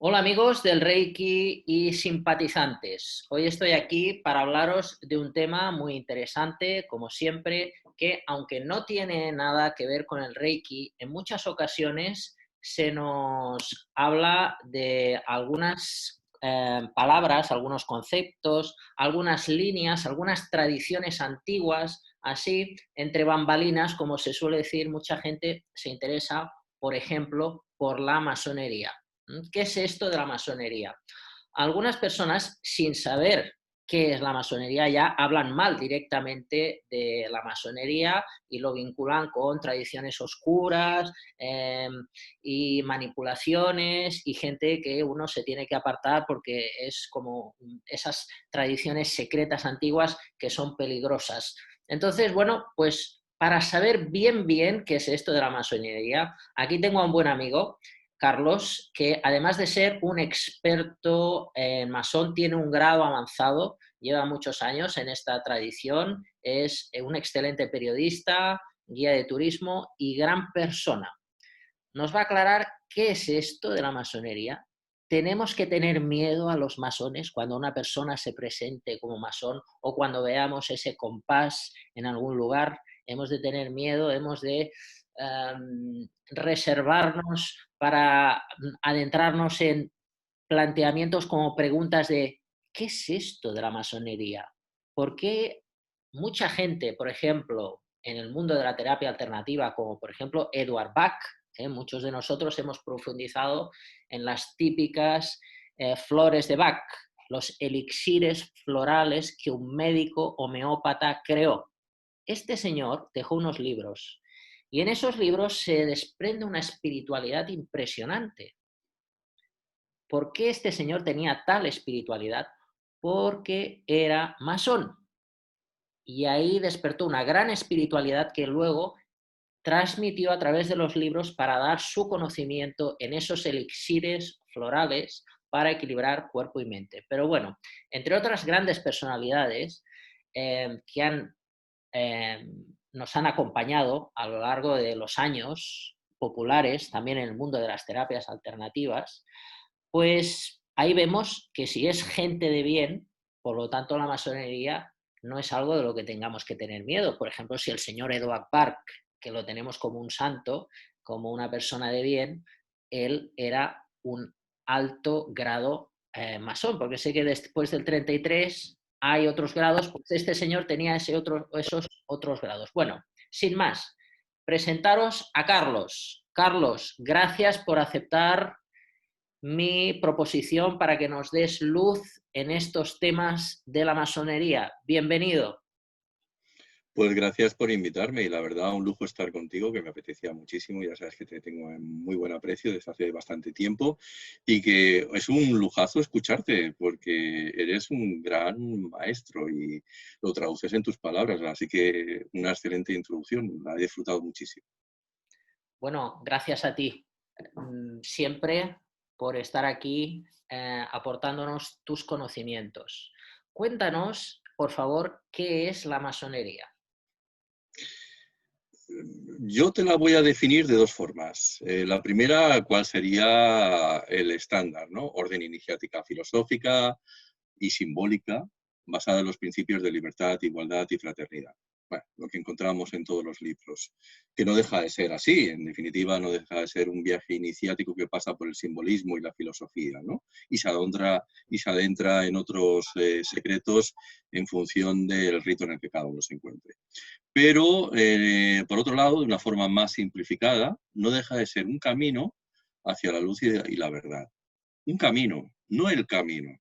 Hola amigos del Reiki y simpatizantes. Hoy estoy aquí para hablaros de un tema muy interesante, como siempre, que aunque no tiene nada que ver con el Reiki, en muchas ocasiones se nos habla de algunas palabras, algunos conceptos, algunas líneas, algunas tradiciones antiguas, así entre bambalinas, como se suele decir, mucha gente se interesa, por ejemplo, por la masonería. ¿Qué es esto de la masonería? Algunas personas, sin saber qué es la masonería, ya hablan mal directamente de la masonería y lo vinculan con tradiciones oscuras y manipulaciones y gente que uno se tiene que apartar porque es como esas tradiciones secretas antiguas que son peligrosas. Entonces, bueno, pues para saber bien qué es esto de la masonería, aquí tengo a un buen amigo, Carlos, que además de ser un experto en masón, tiene un grado avanzado, lleva muchos años en esta tradición, es un excelente periodista, guía de turismo y gran persona. Nos va a aclarar qué es esto de la masonería. ¿Tenemos que tener miedo a los masones cuando una persona se presente como masón o cuando veamos ese compás en algún lugar? ¿Hemos de tener miedo? ¿Hemos de reservarnos para adentrarnos en planteamientos como preguntas de ¿qué es esto de la masonería? ¿Por qué mucha gente, por ejemplo, en el mundo de la terapia alternativa, como por ejemplo Edward Bach, muchos de nosotros hemos profundizado en las típicas flores de Bach, los elixires florales que un médico homeópata creó? Este señor dejó unos libros y en esos libros se desprende una espiritualidad impresionante. ¿Por qué este señor tenía tal espiritualidad? Porque era masón. Y ahí despertó una gran espiritualidad que luego transmitió a través de los libros para dar su conocimiento en esos elixires florales para equilibrar cuerpo y mente. Pero bueno, entre otras grandes personalidades que eh, nos han acompañado a lo largo de los años, populares también en el mundo de las terapias alternativas, pues ahí vemos que si es gente de bien, por lo tanto la masonería no es algo de lo que tengamos que tener miedo. Por ejemplo, si el señor Edward Park, que lo tenemos como un santo, como una persona de bien, él era un alto grado masón, porque sé que después del 33 hay otros grados, pues este señor tenía esos otros grados. Bueno, sin más, presentaros a Carlos. Carlos, gracias por aceptar mi proposición para que nos des luz en estos temas de la masonería. Bienvenido. Pues gracias por invitarme y la verdad un lujo estar contigo, que me apetecía muchísimo. Ya sabes que te tengo en muy buen aprecio desde hace bastante tiempo y que es un lujazo escucharte porque eres un gran maestro y lo traduces en tus palabras. Así que una excelente introducción, la he disfrutado muchísimo. Bueno, gracias a ti siempre por estar aquí aportándonos tus conocimientos. Cuéntanos, por favor, qué es la masonería. Yo te la voy a definir de dos formas. La primera, ¿cuál sería el estándar, ¿no? Orden iniciática filosófica y simbólica, basada en los principios de libertad, igualdad y fraternidad. Bueno, lo que encontramos en todos los libros, que no deja de ser así, en definitiva no deja de ser un viaje iniciático que pasa por el simbolismo y la filosofía, ¿no? Y se adentra en otros secretos en función del rito en el que cada uno se encuentre. Pero, por otro lado, de una forma más simplificada, no deja de ser un camino hacia la luz y la verdad. Un camino, no el camino.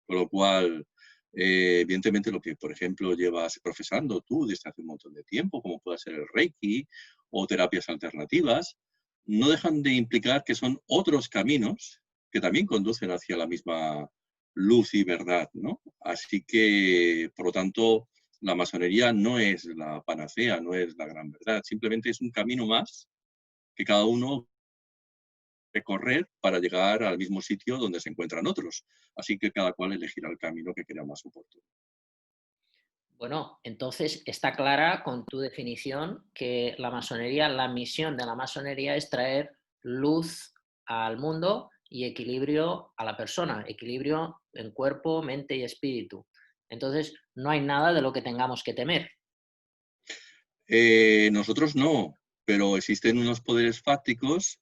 Con lo cual, evidentemente, lo que, por ejemplo, llevas profesando tú desde hace un montón de tiempo, como puede ser el Reiki o terapias alternativas, no dejan de implicar que son otros caminos que también conducen hacia la misma luz y verdad, ¿no? Así que, por lo tanto, la masonería no es la panacea, no es la gran verdad, simplemente es un camino más que cada uno recorrer para llegar al mismo sitio donde se encuentran otros. Así que cada cual elegirá el camino que crea más oportuno. Bueno, entonces está clara con tu definición que la masonería, la misión de la masonería es traer luz al mundo y equilibrio a la persona, equilibrio en cuerpo, mente y espíritu. Entonces, no hay nada de lo que tengamos que temer. Nosotros no, pero existen unos poderes fácticos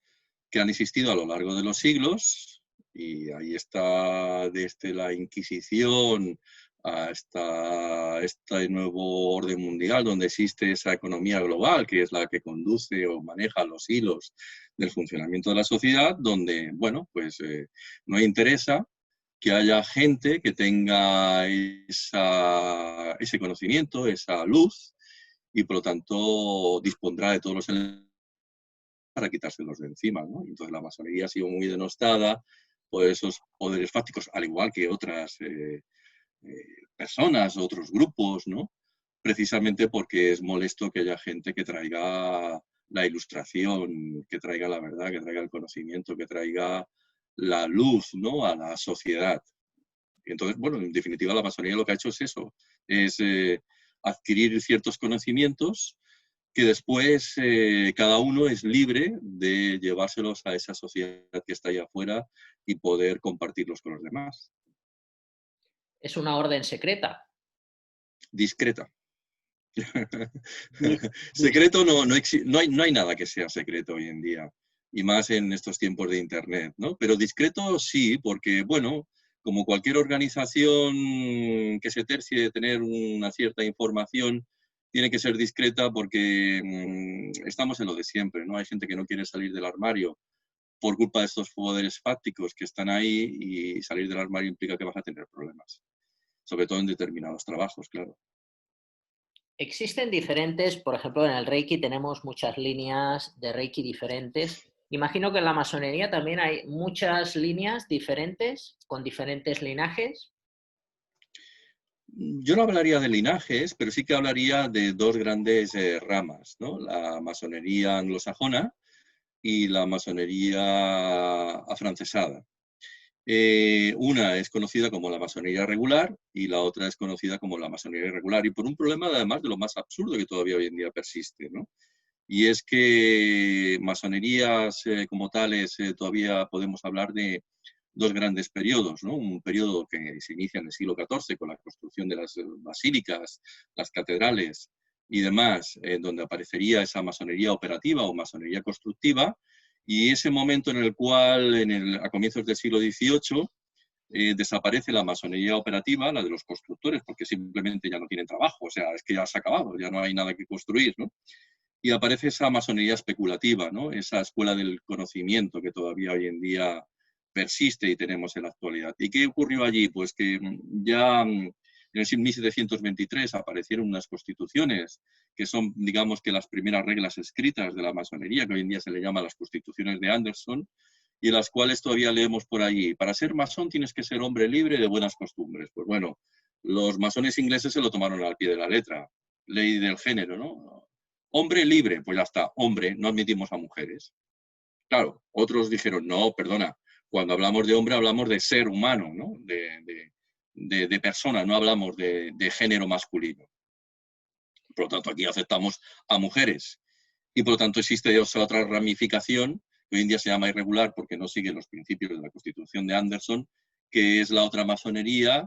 que han existido a lo largo de los siglos, y ahí está desde la Inquisición hasta este nuevo orden mundial, donde existe esa economía global, que es la que conduce o maneja los hilos del funcionamiento de la sociedad, donde, bueno, pues no interesa que haya gente que tenga ese conocimiento, esa luz, y por lo tanto dispondrá de todos los elementos para quitárselos de encima, ¿no? Entonces la masonería ha sido muy denostada por esos poderes fácticos, al igual que otras personas, otros grupos, ¿no? Precisamente porque es molesto que haya gente que traiga la ilustración, que traiga la verdad, que traiga el conocimiento, que traiga la luz, ¿no?, a la sociedad. Y entonces, bueno, en definitiva la masonería lo que ha hecho es eso, es adquirir ciertos conocimientos que después cada uno es libre de llevárselos a esa sociedad que está allá afuera y poder compartirlos con los demás. Es una orden secreta. Discreta. Dis- dis- Secreto no hay nada que sea secreto hoy en día, y más en estos tiempos de Internet, ¿no? Pero discreto sí, porque, bueno, como cualquier organización que se tercie de tener una cierta información, tiene que ser discreta porque estamos en lo de siempre, ¿no? Hay gente que no quiere salir del armario por culpa de estos poderes fácticos que están ahí, y salir del armario implica que vas a tener problemas, sobre todo en determinados trabajos, claro. Existen diferentes, por ejemplo, en el Reiki tenemos muchas líneas de Reiki diferentes. Imagino que en la masonería también hay muchas líneas diferentes, con diferentes linajes. Yo no hablaría de linajes, pero sí que hablaría de dos grandes ramas, ¿no? La masonería anglosajona y la masonería afrancesada. Una es conocida como la masonería regular y la otra es conocida como la masonería irregular, y por un problema además de lo más absurdo que todavía hoy en día persiste, ¿no? Y es que masonerías como tales todavía podemos hablar de dos grandes periodos, ¿no? Un periodo que se inicia en el siglo XIV con la construcción de las basílicas, las catedrales y demás, donde aparecería esa masonería operativa o masonería constructiva, y ese momento en el cual, a comienzos del siglo XVIII, desaparece la masonería operativa, la de los constructores, porque simplemente ya no tienen trabajo, o sea, es que ya se ha acabado, ya no hay nada que construir, ¿no? Y aparece esa masonería especulativa, ¿no? Esa escuela del conocimiento que todavía hoy en día persiste y tenemos en la actualidad. ¿Y qué ocurrió allí? Pues que ya en el 1723 aparecieron unas constituciones que son, digamos, que las primeras reglas escritas de la masonería, que hoy en día se le llama las constituciones de Anderson, y en las cuales todavía leemos por allí: para ser masón tienes que ser hombre libre de buenas costumbres. Pues bueno, los masones ingleses se lo tomaron al pie de la letra, ley del género, ¿no? Hombre libre, pues ya está, hombre, no admitimos a mujeres. Claro, otros dijeron, no, perdona, cuando hablamos de hombre hablamos de ser humano, ¿no? De persona, no hablamos de género masculino. Por lo tanto, aquí aceptamos a mujeres. Y por lo tanto existe otra ramificación, que hoy en día se llama irregular porque no sigue los principios de la Constitución de Anderson, que es la otra masonería,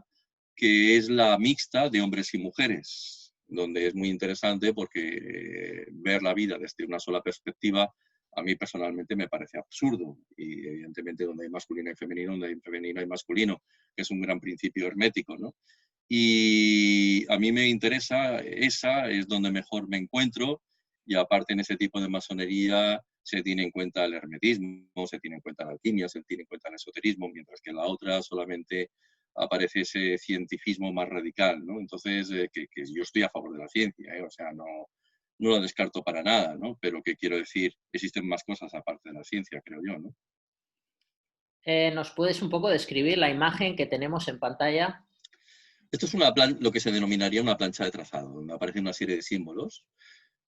que es la mixta de hombres y mujeres, donde es muy interesante porque ver la vida desde una sola perspectiva a mí personalmente me parece absurdo, y evidentemente donde hay masculino y femenino, donde hay femenino y masculino, que es un gran principio hermético, ¿no? Y a mí me interesa, esa es donde mejor me encuentro, y aparte en ese tipo de masonería se tiene en cuenta el hermetismo, se tiene en cuenta la alquimia, se tiene en cuenta el esoterismo, mientras que en la otra solamente aparece ese cientifismo más radical, ¿no? Entonces, que yo estoy a favor de la ciencia, o sea, no la descarto para nada, ¿no? Pero ¿qué quiero decir? Existen más cosas aparte de la ciencia, creo yo, ¿no? ¿Nos puedes un poco describir la imagen que tenemos en pantalla? Esto es lo que se denominaría una plancha de trazado, donde aparece una serie de símbolos.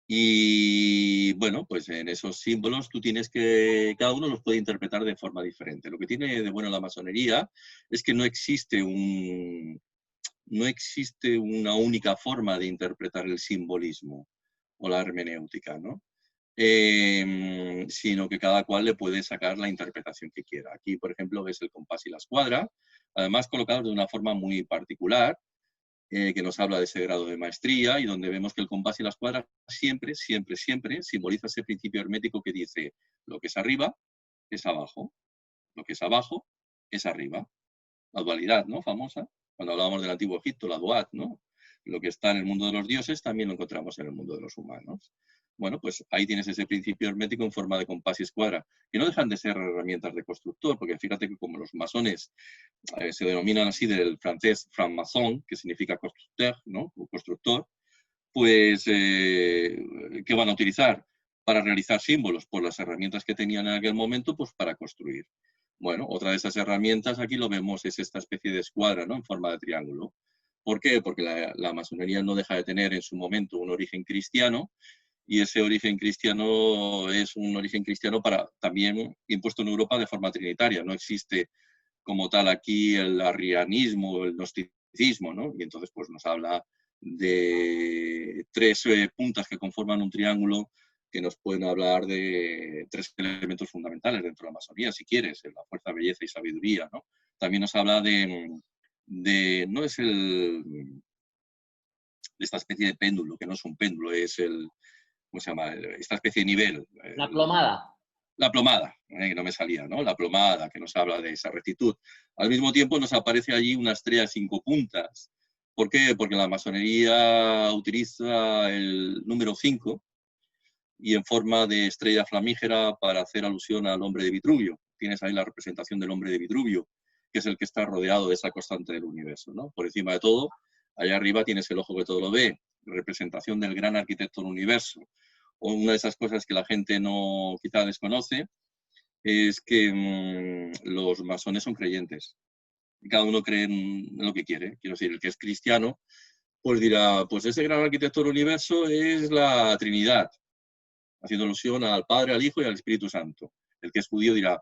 Y bueno, pues en esos símbolos cada uno los puede interpretar de forma diferente. Lo que tiene de bueno la masonería es que no existe una única forma de interpretar el simbolismo o la hermenéutica, ¿no? sino que cada cual le puede sacar la interpretación que quiera. Aquí, por ejemplo, ves el compás y la escuadra, además colocados de una forma muy particular, que nos habla de ese grado de maestría y donde vemos que el compás y la escuadra siempre, siempre, siempre simboliza ese principio hermético que dice lo que es arriba es abajo, lo que es abajo es arriba. La dualidad, ¿no? Famosa, cuando hablábamos del antiguo Egipto, la duat, ¿no? Lo que está en el mundo de los dioses también lo encontramos en el mundo de los humanos. Bueno, pues ahí tienes ese principio hermético en forma de compás y escuadra, que no dejan de ser herramientas de constructor, porque fíjate que como los masones se denominan así del francés franc-maçon, que significa constructeur, ¿no? Constructor, pues, ¿qué van a utilizar? Para realizar símbolos, por las herramientas que tenían en aquel momento, pues para construir. Bueno, otra de esas herramientas, aquí lo vemos, es esta especie de escuadra, ¿no? En forma de triángulo. ¿Por qué? Porque la masonería no deja de tener en su momento un origen cristiano, y ese origen cristiano es un origen cristiano también impuesto en Europa de forma trinitaria. No existe como tal aquí el arrianismo, el gnosticismo, ¿no? Y entonces pues nos habla de tres puntas que conforman un triángulo que nos pueden hablar de tres elementos fundamentales dentro de la masonía, si quieres, la fuerza, belleza y sabiduría, ¿no? También nos habla no es esta especie de péndulo, que no es un péndulo, es ¿cómo se llama? Esta especie de nivel. La plomada. La plomada, que no me salía, ¿no? La plomada, que nos habla de esa rectitud. Al mismo tiempo nos aparece allí una estrella de 5 puntas. ¿Por qué? Porque la masonería utiliza el número 5 y en forma de estrella flamígera para hacer alusión al hombre de Vitruvio. Tienes ahí la representación del hombre de Vitruvio, que es el que está rodeado de esa constante del universo, ¿no? Por encima de todo, allá arriba tienes el ojo que todo lo ve, representación del gran arquitecto del universo. O una de esas cosas que la gente no quizá desconoce es que los masones son creyentes. Cada uno cree en lo que quiere. Quiero decir, el que es cristiano, pues dirá, pues ese gran arquitecto del universo es la Trinidad, haciendo alusión al Padre, al Hijo y al Espíritu Santo. El que es judío dirá,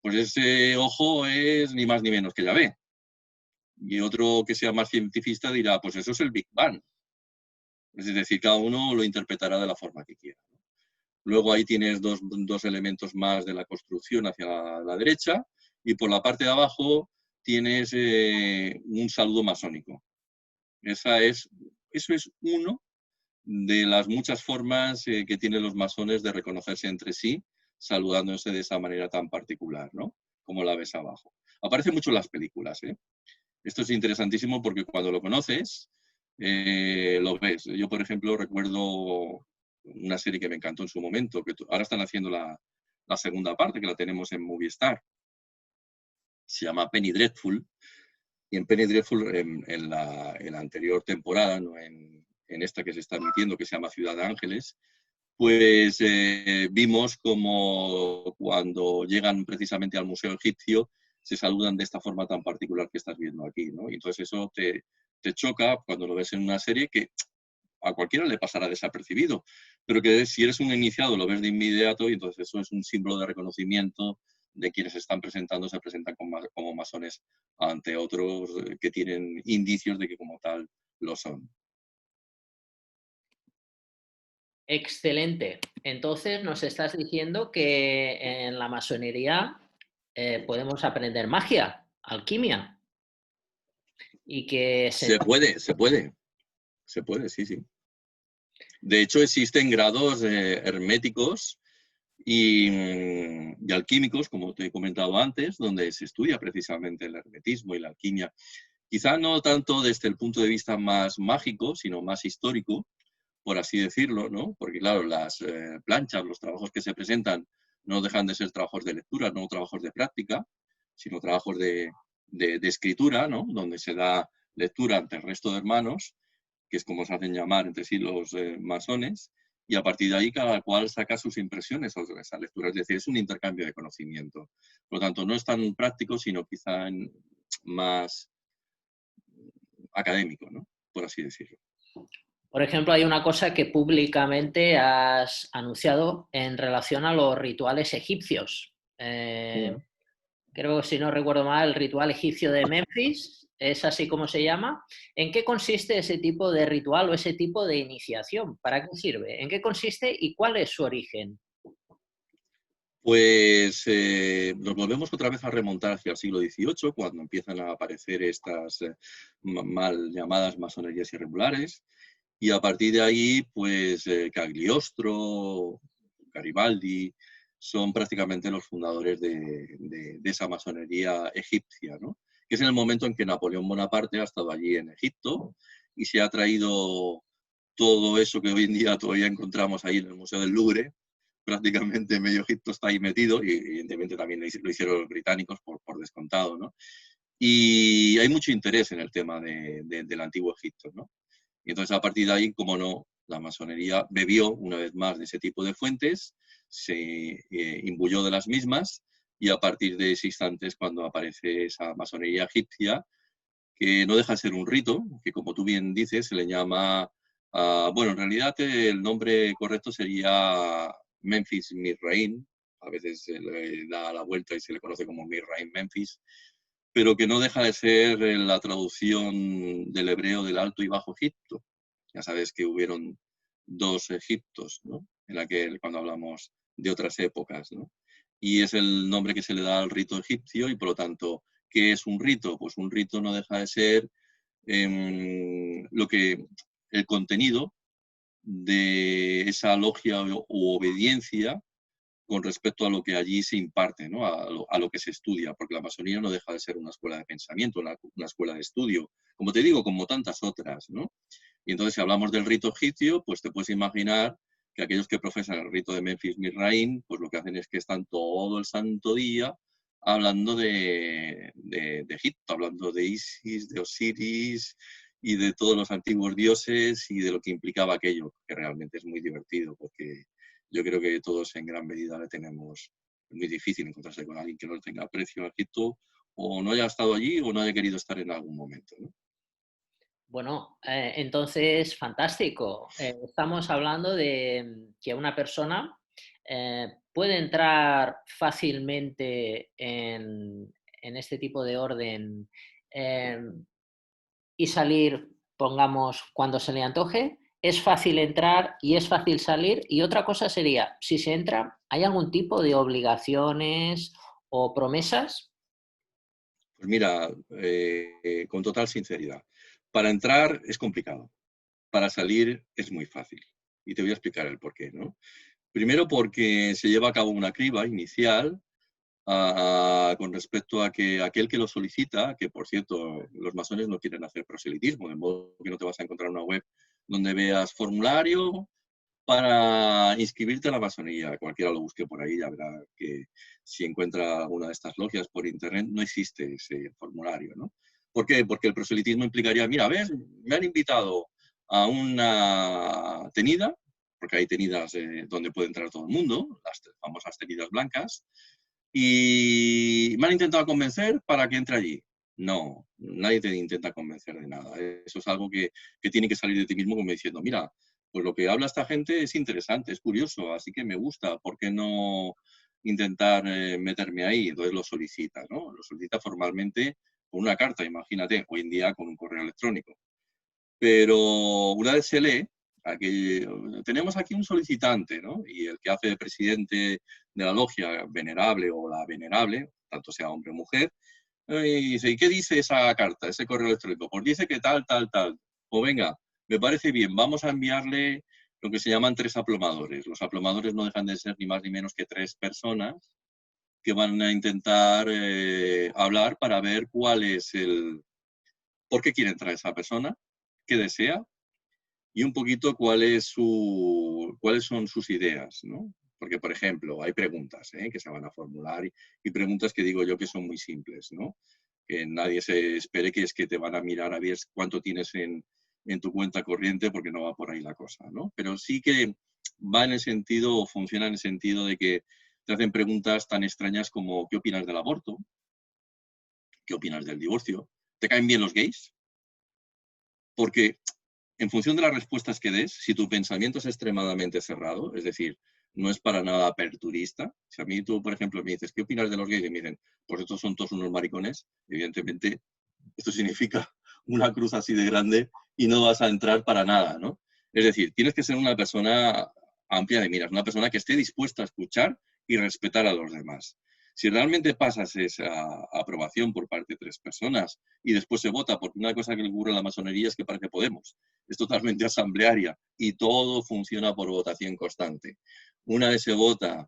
pues ese ojo es ni más ni menos que Yahvé. Y otro que sea más científico dirá, pues eso es el Big Bang. Es decir, cada uno lo interpretará de la forma que quiera. Luego ahí tienes dos elementos más de la construcción hacia la derecha y por la parte de abajo tienes un saludo masónico. Eso es uno de las muchas formas que tienen los masones de reconocerse entre sí, saludándose de esa manera tan particular, ¿no? Como la ves abajo. Aparece mucho en las películas, ¿eh? Esto es interesantísimo porque cuando lo conoces, lo ves. Yo, por ejemplo, recuerdo una serie que me encantó en su momento, que ahora están haciendo la segunda parte, que la tenemos en Movistar. Se llama Penny Dreadful. Y en Penny Dreadful, en la anterior temporada, ¿no? en esta que se está emitiendo, que se llama Ciudad de Ángeles, pues vimos como cuando llegan precisamente al Museo Egipcio, se saludan de esta forma tan particular que estás viendo aquí, ¿no? Y entonces eso te choca cuando lo ves en una serie que a cualquiera le pasará desapercibido, pero que si eres un iniciado lo ves de inmediato y entonces eso es un símbolo de reconocimiento de quienes están presentando, se presentan como masones ante otros que tienen indicios de que como tal lo son. Excelente. Entonces nos estás diciendo que en la masonería podemos aprender magia, alquimia, y que Se puede, sí, sí. De hecho, existen grados herméticos y alquímicos, como te he comentado antes, donde se estudia precisamente el hermetismo y la alquimia. Quizá no tanto desde el punto de vista más mágico, sino más histórico, por así decirlo, ¿no? Porque claro, las planchas, los trabajos que se presentan no dejan de ser trabajos de lectura, no trabajos de práctica, sino trabajos de escritura, ¿no? Donde se da lectura ante el resto de hermanos, que es como se hacen llamar entre sí los masones, y a partir de ahí cada cual saca sus impresiones sobre esa lectura, es decir, es un intercambio de conocimiento. Por lo tanto, no es tan práctico, sino quizá más académico, ¿no? Por así decirlo. por ejemplo, hay una cosa que públicamente has anunciado en relación a los rituales egipcios, que creo, si no recuerdo mal, el ritual egipcio de Memphis, es así como se llama. ¿En qué consiste ese tipo de ritual o ese tipo de iniciación? ¿Para qué sirve? ¿En qué consiste y cuál es su origen? Pues nos volvemos otra vez a remontar hacia el siglo XVIII, cuando empiezan a aparecer estas mal llamadas masonerías irregulares, y a partir de ahí, pues Cagliostro, Garibaldi, son prácticamente los fundadores de esa masonería egipcia, ¿no? Que es en el momento en que Napoleón Bonaparte ha estado allí en Egipto y se ha traído todo eso que hoy en día todavía encontramos ahí en el Museo del Louvre. Prácticamente medio Egipto está ahí metido, y evidentemente también lo hicieron los británicos por descontado, ¿no? Y hay mucho interés en el tema del antiguo Egipto, ¿no? Y entonces a partir de ahí, como no, la masonería bebió una vez más de ese tipo de fuentes, se imbuyó de las mismas, y a partir de ese instante es cuando aparece esa masonería egipcia, que no deja de ser un rito, que como tú bien dices, se le llama, bueno, en realidad el nombre correcto sería Memphis Mizraim, a veces se le da la vuelta y se le conoce como Mizraim Memphis, pero que no deja de ser la traducción del hebreo del Alto y Bajo Egipto. Ya sabes que hubieron dos Egiptos, ¿no? Cuando hablamos de otras épocas, ¿no? Y es el nombre que se le da al rito egipcio, y por lo tanto, ¿qué es un rito? Pues un rito no deja de ser lo que el contenido de esa logia u obediencia con respecto a lo que allí se imparte, ¿no? A lo que se estudia, porque la masonería no deja de ser una escuela de pensamiento, una escuela de estudio, como te digo, como tantas otras, ¿no? Y entonces, si hablamos del rito egipcio, pues te puedes imaginar que aquellos que profesan el rito de Memphis Mizraim, pues lo que hacen es que están todo el santo día hablando de Egipto, hablando de Isis, de Osiris y de todos los antiguos dioses y de lo que implicaba aquello, que realmente es muy divertido, porque yo creo que todos en gran medida le tenemos. Es muy difícil encontrarse con alguien que no le tenga aprecio a Egipto, o no haya estado allí o no haya querido estar en algún momento, ¿no? Bueno, entonces, fantástico. Estamos hablando de que una persona puede entrar fácilmente en este tipo de orden eh, y salir, pongamos, cuando se le antoje. Es fácil entrar y es fácil salir. Y otra cosa sería, si se entra, ¿hay algún tipo de obligaciones o promesas? Pues mira, con total sinceridad, para entrar es complicado, para salir es muy fácil. Y te voy a explicar el porqué, ¿no? Primero porque se lleva a cabo una criba inicial con respecto a que aquel que lo solicita, que por cierto, los masones no quieren hacer proselitismo, de modo que no te vas a encontrar una web donde veas formulario para inscribirte a la masonería. Cualquiera lo busque por ahí, ya verá que si encuentra una de estas logias por internet, no existe ese formulario, ¿no? ¿Por qué? Porque el proselitismo implicaría, mira, ves, me han invitado a una tenida, porque hay tenidas donde puede entrar todo el mundo, las famosas tenidas blancas, y me han intentado convencer para que entre allí. No, nadie te intenta convencer de nada. Eso es algo que tiene que salir de ti mismo, como diciendo, mira, pues lo que habla esta gente es interesante, es curioso, así que me gusta, ¿por qué no intentar meterme ahí? Entonces lo solicita, ¿no? Lo solicita formalmente con una carta, imagínate, hoy en día con un correo electrónico. Pero una vez se lee, aquí, tenemos aquí un solicitante, ¿no? Y el que hace de presidente de la logia venerable o la venerable, tanto sea hombre o mujer, y dice, ¿y qué dice esa carta, ese correo electrónico? Pues dice que tal, tal, tal. O venga, me parece bien, vamos a enviarle lo que se llaman 3 aplomadores. Los aplomadores no dejan de ser ni más ni menos que 3 personas que van a intentar hablar para ver cuál es por qué quiere entrar esa persona, qué desea y un poquito cuáles son sus ideas, ¿no? Porque, por ejemplo, hay preguntas que se van a formular y preguntas que digo yo que son muy simples, ¿no? Que nadie se espere que es que te van a mirar a ver cuánto tienes en tu cuenta corriente, porque no va por ahí la cosa, ¿no? Pero sí que va en el sentido, o funciona en el sentido de que te hacen preguntas tan extrañas como ¿qué opinas del aborto? ¿Qué opinas del divorcio? ¿Te caen bien los gays? Porque en función de las respuestas que des, si tu pensamiento es extremadamente cerrado, es decir, no es para nada aperturista. Si a mí tú, por ejemplo, me dices, ¿qué opinas de los gays? Y me dicen, pues estos son todos unos maricones, evidentemente esto significa una cruz así de grande y no vas a entrar para nada, ¿no? Es decir, tienes que ser una persona amplia de miras, una persona que esté dispuesta a escuchar y respetar a los demás. Si realmente pasas esa aprobación por parte de 3 personas y después se vota, porque una cosa que le ocurre a la masonería es que parece Podemos, es totalmente asamblearia y todo funciona por votación constante. Una vez se vota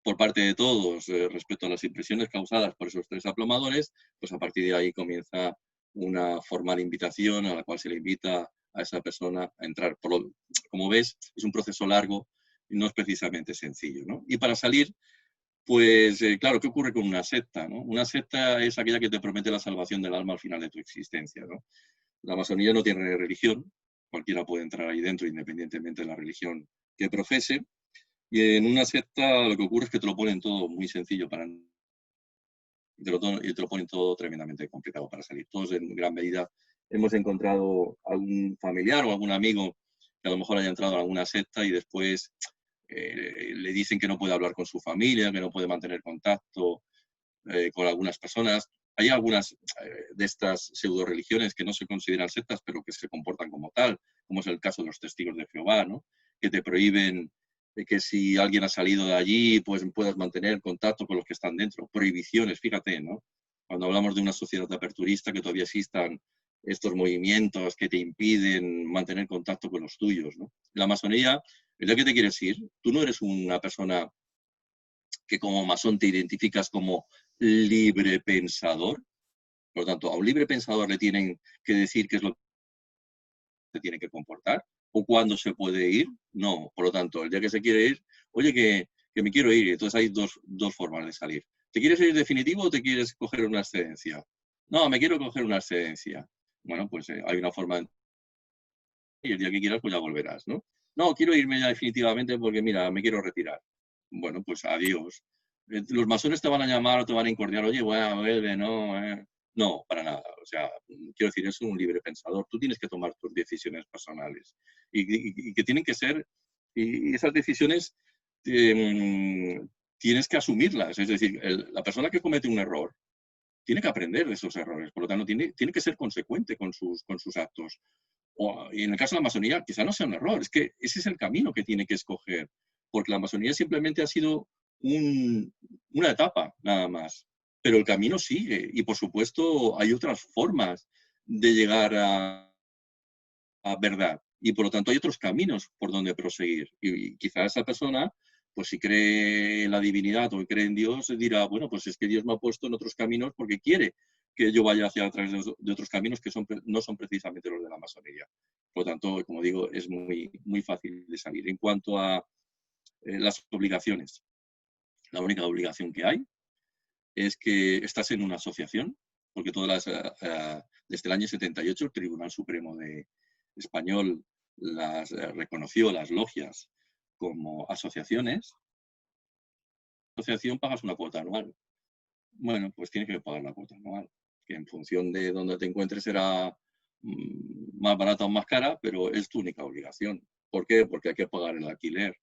por parte de todos respecto a las impresiones causadas por esos 3 aplomadores, pues a partir de ahí comienza una formal invitación a la cual se le invita a esa persona a entrar. Como ves, es un proceso largo y no es precisamente sencillo, ¿no? Y para salir, pues claro, ¿qué ocurre con una secta, ¿no? Una secta es aquella que te promete la salvación del alma al final de tu existencia, ¿no? La masonería no tiene religión, cualquiera puede entrar ahí dentro independientemente de la religión que profese, y en una secta lo que ocurre es que te lo ponen todo muy sencillo y te lo ponen todo tremendamente complicado para salir. Todos en gran medida hemos encontrado algún familiar o algún amigo que a lo mejor haya entrado en alguna secta y después le dicen que no puede hablar con su familia, que no puede mantener contacto con algunas personas. Hay algunas de estas pseudo religiones que no se consideran sectas, pero que se comportan como tal, como es el caso de los testigos de Jehová, ¿no? Que te prohíben que si alguien ha salido de allí, pues puedas mantener contacto con los que están dentro. Prohibiciones, fíjate, ¿no? Cuando hablamos de una sociedad aperturista, que todavía existan estos movimientos que te impiden mantener contacto con los tuyos, ¿no? La masonería, el día que te quieres ir, tú no eres una persona que como masón te identificas como libre pensador. Por lo tanto, a un libre pensador le tienen que decir qué es lo que se tiene que comportar o cuándo se puede ir. No, por lo tanto, el día que se quiere ir, oye, que me quiero ir. Entonces hay dos formas de salir. ¿Te quieres ir definitivo o te quieres coger una excedencia? No, me quiero coger una excedencia. Bueno, pues hay una forma y el día que quieras pues ya volverás, ¿no? No, quiero irme ya definitivamente porque mira, me quiero retirar. Bueno, pues adiós. Los masones te van a llamar o te van a incordiar, oye, bueno, vuelve, no, no, para nada. O sea, quiero decir, es un libre pensador. Tú tienes que tomar tus decisiones personales y que tienen que ser, y esas decisiones tienes que asumirlas. Es decir, la persona que comete un error tiene que aprender de esos errores. Por lo tanto, tiene que ser consecuente con sus actos. Y en el caso de la masonía, quizá no sea un error, es que ese es el camino que tiene que escoger, porque la masonía simplemente ha sido una etapa nada más, pero el camino sigue y por supuesto hay otras formas de llegar a verdad y por lo tanto hay otros caminos por donde proseguir y quizá esa persona, pues si cree en la divinidad o cree en Dios, dirá, bueno, pues es que Dios me ha puesto en otros caminos porque quiere que yo vaya hacia a través de otros caminos que no son precisamente los de la masonería. Por lo tanto, como digo, es muy, muy fácil de salir. En cuanto a las obligaciones, la única obligación que hay es que estás en una asociación, porque desde el año 78 el Tribunal Supremo Español reconoció las logias como asociaciones. La asociación pagas una cuota anual. Bueno, pues tienes que pagar la cuota anual, que en función de dónde te encuentres será más barata o más cara, pero es tu única obligación. ¿Por qué? Porque hay que pagar el alquiler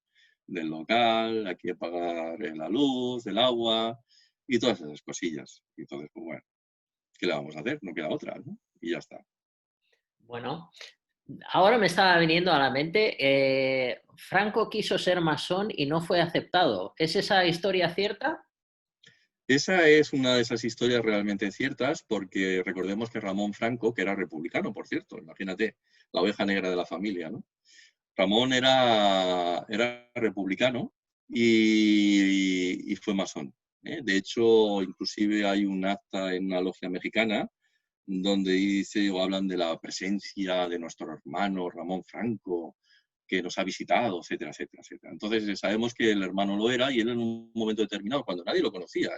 del local, hay que pagar la luz, el agua y todas esas cosillas. Y entonces, pues bueno, ¿qué le vamos a hacer? No queda otra, ¿no? Y ya está. Bueno, ahora me estaba viniendo a la mente, Franco quiso ser masón y no fue aceptado. ¿Es esa historia cierta? Esa es una de esas historias realmente ciertas, porque recordemos que Ramón Franco, que era republicano, por cierto, imagínate, la oveja negra de la familia, ¿no? Ramón era republicano y fue masón. De hecho, inclusive hay un acta en una logia mexicana donde dice o hablan de la presencia de nuestro hermano Ramón Franco, que nos ha visitado, etcétera, etcétera, etcétera. Entonces sabemos que el hermano lo era y él en un momento determinado, cuando nadie lo conocía,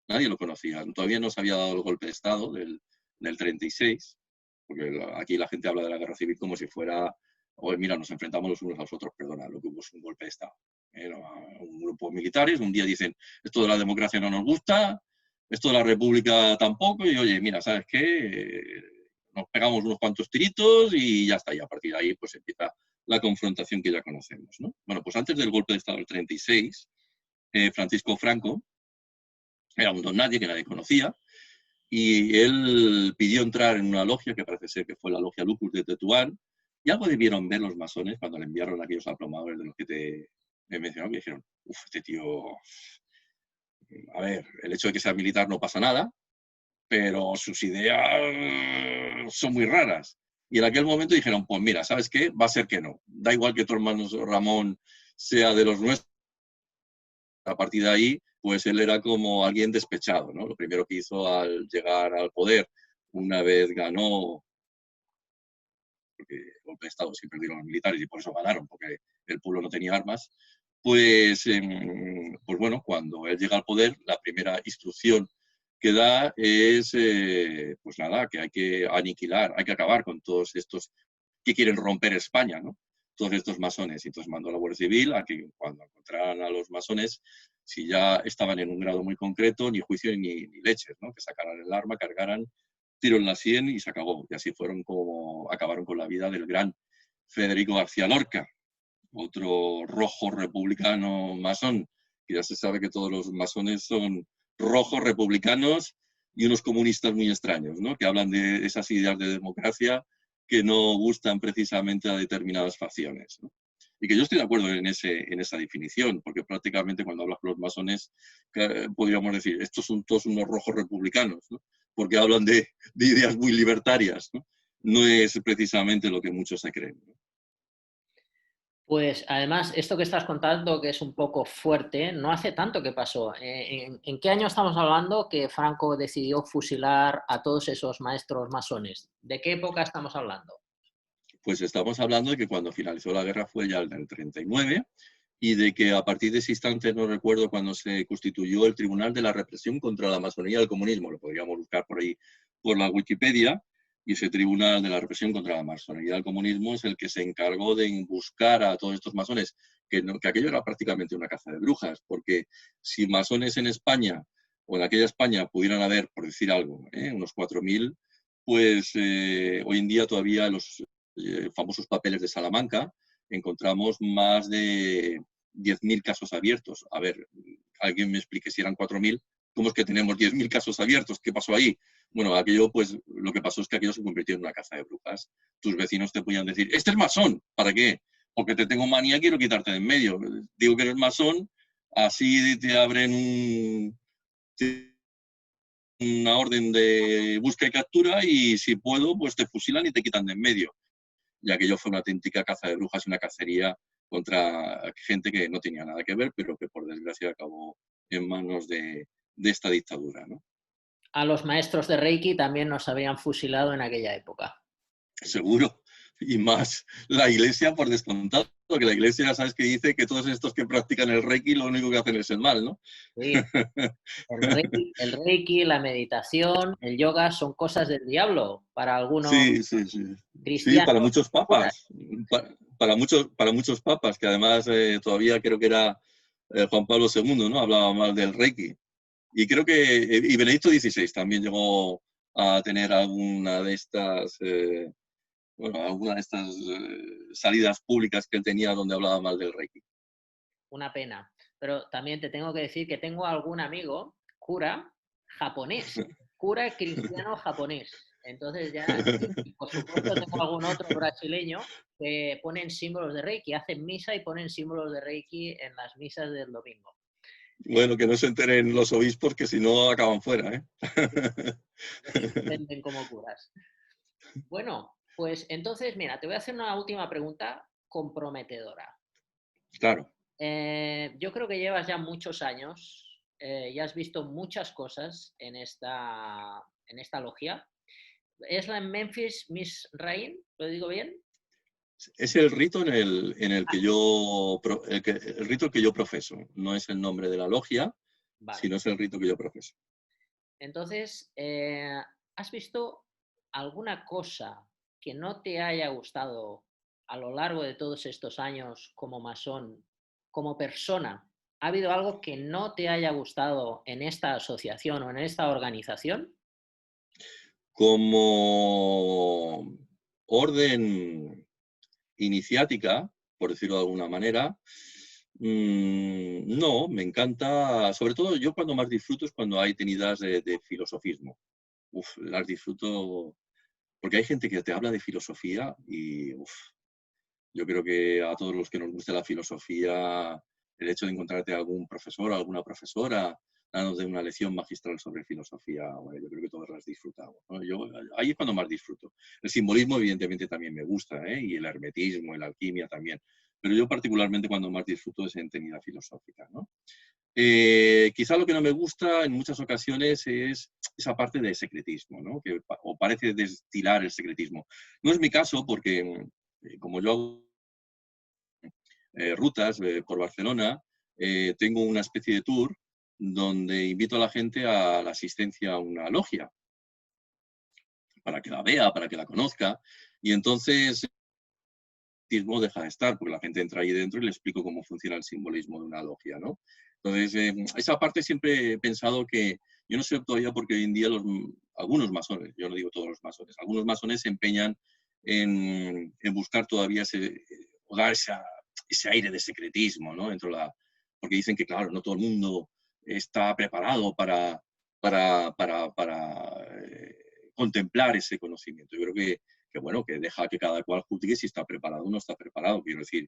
nadie lo conocía, todavía no se había dado el golpe de Estado del 36, porque aquí la gente habla de la guerra civil como si fuera, oye, mira, nos enfrentamos los unos a los otros, perdona, lo que hubo es un golpe de Estado. Un grupo de militares, un día dicen, esto de la democracia no nos gusta, esto de la república tampoco, y oye, mira, ¿sabes qué? Nos pegamos unos cuantos tiritos y ya está, y a partir de ahí pues empieza la confrontación que ya conocemos, ¿no? Bueno, pues antes del golpe de Estado del 36, Francisco Franco era un don nadie que nadie conocía, y él pidió entrar en una logia, que parece ser que fue la logia Lupus de Tetuán, y algo debieron ver los masones cuando le enviaron aquellos aplomadores de los que te he mencionado, que dijeron, uff, este tío, a ver, el hecho de que sea militar no pasa nada, pero sus ideas son muy raras. Y en aquel momento dijeron, pues mira, ¿sabes qué? Va a ser que no. Da igual que tu hermano Ramón sea de los nuestros. A partir de ahí, pues él era como alguien despechado, ¿no? Lo primero que hizo al llegar al poder, una vez ganó, porque el golpe de Estado siempre dieron los militares y por eso ganaron, porque el pueblo no tenía armas, pues, pues bueno, cuando él llega al poder, la primera instrucción que da es, pues nada, que hay que aniquilar, hay que acabar con todos estos que quieren romper España, ¿no? Todos estos masones. Y entonces mandó a la Guardia Civil a que cuando encontraran a los masones, si ya estaban en un grado muy concreto, ni juicio ni leches, ¿no? Que sacaran el arma, cargaran, tiro en la sien y se acabó. Y así fueron como acabaron con la vida del gran Federico García Lorca, otro rojo republicano masón, que ya se sabe que todos los masones son rojos republicanos y unos comunistas muy extraños, ¿no? Que hablan de esas ideas de democracia que no gustan precisamente a determinadas facciones, ¿no? Y que yo estoy de acuerdo en esa definición, porque prácticamente cuando hablas con los masones, podríamos decir, estos son todos unos rojos republicanos, ¿no? Porque hablan de ideas muy libertarias, ¿no? No es precisamente lo que muchos se creen, ¿no? Pues además, esto que estás contando, que es un poco fuerte, no hace tanto que pasó. ¿En qué año estamos hablando que Franco decidió fusilar a todos esos maestros masones? ¿De qué época estamos hablando? Pues estamos hablando de que cuando finalizó la guerra fue ya en el 39 y de que a partir de ese instante, no recuerdo cuando se constituyó el Tribunal de la Represión contra la Masonería y el Comunismo, lo podríamos buscar por ahí por la Wikipedia, y ese Tribunal de la Represión contra la Masonería y el Comunismo es el que se encargó de buscar a todos estos masones, que aquello era prácticamente una caza de brujas, porque si masones en España o en aquella España pudieran haber, por decir algo, unos 4.000, pues hoy en día todavía los famosos papeles de Salamanca, encontramos más de 10.000 casos abiertos. A ver, alguien me explique si eran 4.000, ¿cómo es que tenemos 10.000 casos abiertos? ¿Qué pasó ahí? Bueno, aquello, pues lo que pasó es que aquello se convirtió en una caza de brujas. Tus vecinos te podían decir, este es masón, ¿para qué? Porque te tengo manía, quiero quitarte de en medio. Digo que eres masón, así te abren una orden de busca y captura y si puedo, pues te fusilan y te quitan de en medio. Y aquello fue una auténtica caza de brujas y una cacería contra gente que no tenía nada que ver, pero que por desgracia acabó en manos de esta dictadura, ¿no? A los maestros de Reiki también nos habrían fusilado en aquella época. Seguro. Y más la iglesia, por descontado, que la iglesia ya sabes que dice que todos estos que practican el Reiki lo único que hacen es el mal, ¿no? Sí, el reiki, la meditación, el yoga son cosas del diablo para algunos Sí, sí, sí. Sí, para cristianos. muchos papas, para muchos papas, que además todavía creo que era Juan Pablo II, ¿no? Hablaba mal del Reiki. Y creo que, y Benedicto XVI también llegó a tener alguna de estas, bueno, alguna de estas salidas públicas que él tenía donde hablaba mal del Reiki. Una pena. Pero también te tengo que decir que tengo algún amigo, cura, japonés, cura cristiano japonés. Entonces ya, y por supuesto tengo algún otro brasileño que ponen símbolos de Reiki, hacen misa y ponen símbolos de Reiki en las misas del domingo. Bueno, que no se enteren los obispos, que si no acaban fuera, ¿eh? Se venden como curas. Bueno, pues entonces, mira, te voy a hacer una última pregunta comprometedora. Claro. Yo creo que llevas ya muchos años y has visto muchas cosas en esta logia. ¿Es la Memphis Miss Rain? ¿Lo digo bien? Es el rito en el que yo, el rito que yo profeso. No es el nombre de la logia, Vale. sino es el rito que yo profeso. Entonces, ¿has visto alguna cosa que no te haya gustado a lo largo de todos estos años como masón, como persona? ¿Ha habido algo que no te haya gustado en esta asociación o en esta organización? Como orden iniciática, por decirlo de alguna manera, no, me encanta, sobre todo yo cuando más disfruto es cuando hay tenidas de filosofismo. Uf, las disfruto, porque hay gente que te habla de filosofía y uf, yo creo que a todos los que nos gusta la filosofía, el hecho de encontrarte algún profesor o alguna profesora dándote una lección magistral sobre filosofía, bueno, yo creo que todos las disfrutamos, ¿no? Ahí es cuando más disfruto. El simbolismo, evidentemente, también me gusta, ¿eh? Y el hermetismo, la alquimia también. Pero yo particularmente cuando más disfruto es en tenida filosófica, ¿no? Quizá lo que no me gusta en muchas ocasiones es esa parte de secretismo, ¿no? O parece destilar el secretismo. No es mi caso porque como yo hago rutas por Barcelona, tengo una especie de tour donde invito a la gente a la asistencia a una logia, para que la vea, para que la conozca, y entonces el simbolismo deja de estar, porque la gente entra ahí dentro y le explico cómo funciona el simbolismo de una logia, ¿no? Entonces, esa parte siempre he pensado que, yo no sé todavía porque hoy en día algunos masones, yo no digo todos los masones, algunos masones se empeñan en buscar todavía o dar ese aire de secretismo, ¿no? Porque dicen que, claro, no todo el mundo está preparado para contemplar ese conocimiento. Yo creo que bueno, que deja que cada cual juzgue si está preparado o no está preparado. Quiero decir,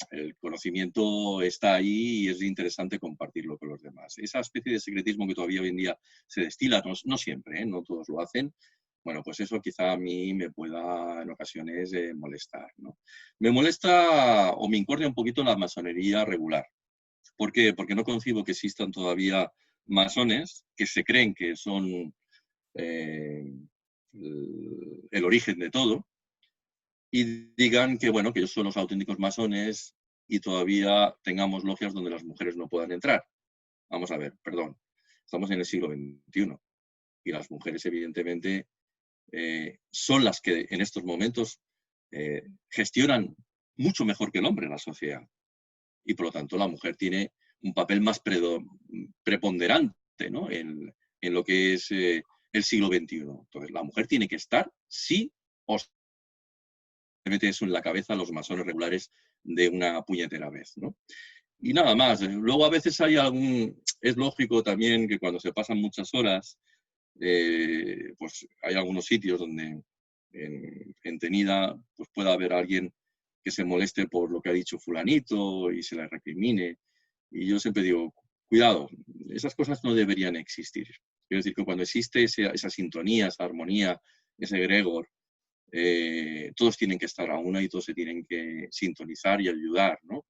el conocimiento está ahí y es interesante compartirlo con los demás. Esa especie de secretismo que todavía hoy en día se destila, no siempre, no todos lo hacen, bueno, pues eso quizá a mí me pueda en ocasiones molestar, ¿no? Me molesta o me incordia un poquito la masonería regular. ¿Por qué? Porque no concibo que existan todavía masones que se creen que son eh, el origen de todo, y digan que, bueno, que ellos son los auténticos masones y todavía tengamos logias donde las mujeres no puedan entrar. Vamos a ver, perdón, estamos en el siglo XXI y las mujeres, evidentemente, son las que en estos momentos gestionan mucho mejor que el hombre en la sociedad. Y por lo tanto, la mujer tiene un papel más preponderante, ¿no? en lo que es el siglo XXI. Entonces, la mujer tiene que estar sí o sí. Se mete eso en la cabeza a los masones regulares de una puñetera vez, ¿no? Y nada más. Luego a veces es lógico también que cuando se pasan muchas horas, pues hay algunos sitios donde en tenida pues pueda haber alguien que se moleste por lo que ha dicho fulanito y se le recrimine. Y yo siempre digo, cuidado, esas cosas no deberían existir. Quiero decir que cuando existe esa sintonía, esa armonía, ese egregor, todos tienen que estar a una y todos se tienen que sintonizar y ayudar, ¿no?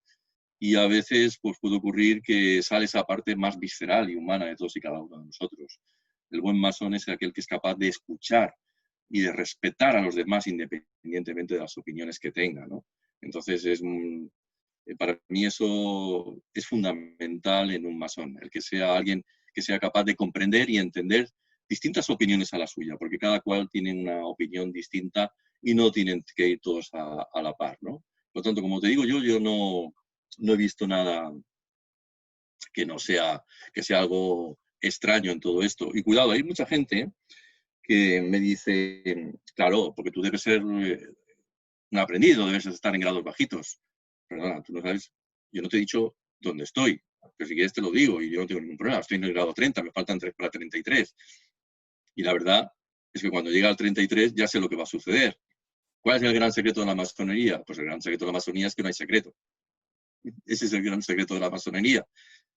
Y a veces pues, puede ocurrir que sale esa parte más visceral y humana de todos y cada uno de nosotros. El buen masón es aquel que es capaz de escuchar y de respetar a los demás independientemente de las opiniones que tenga, ¿no? Entonces, para mí eso es fundamental en un masón, el que sea alguien que sea capaz de comprender y entender distintas opiniones a la suya, porque cada cual tiene una opinión distinta y no tienen que ir todos a la par, ¿no? Por lo tanto, como te digo, yo no he visto nada que sea algo extraño en todo esto. Y cuidado, hay mucha gente que me dice, claro, porque tú debes ser un aprendido, debes estar en grados bajitos. Perdona, tú no sabes, yo no te he dicho dónde estoy, pero si quieres te lo digo y yo no tengo ningún problema. Estoy en el grado 30, me faltan 3 para 33. Y la verdad es que cuando llega al 33 ya sé lo que va a suceder. ¿Cuál es el gran secreto de la masonería? Pues el gran secreto de la masonería es que no hay secreto. Ese es el gran secreto de la masonería.